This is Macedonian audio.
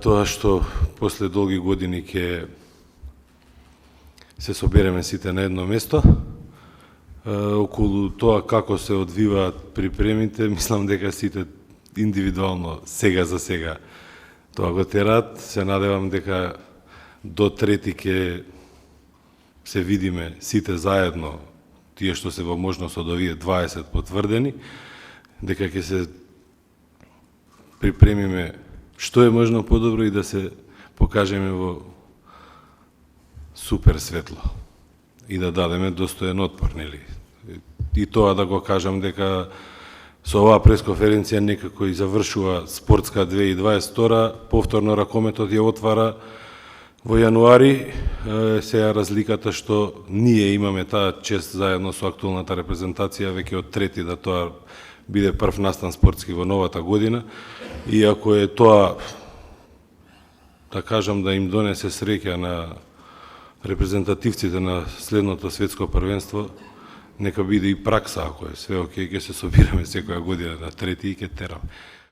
тоа што после долги години ќе се собереме сите на едно место. Околу тоа како се одвиваат припремите, мислам дека сите индивидуално сега за сега тоа го тераат. Се надевам дека до трети ќе се видиме сите заедно, тие што се во можност од овие 20 потврдени, дека ќе се припремиме што е можно подобро и да се покажеме во супер светло и да дадеме достоен отпор, нели? И тоа да го кажам дека со оваа пресконференција некако и завршува спортска 2022, повторно ракометот ја отвара во јануари. Сега разликата што ние имаме таа чест заедно со актуелната репрезентација веќе од трети да тоа биде прв настан спортски во новата година. И ако е тоа, да кажам, да им донесе среќа на репрезентативците на следното светско првенство, нека биде и пракса, ако е све окей, ќе се собираме секоја година на трети и ќе тераме.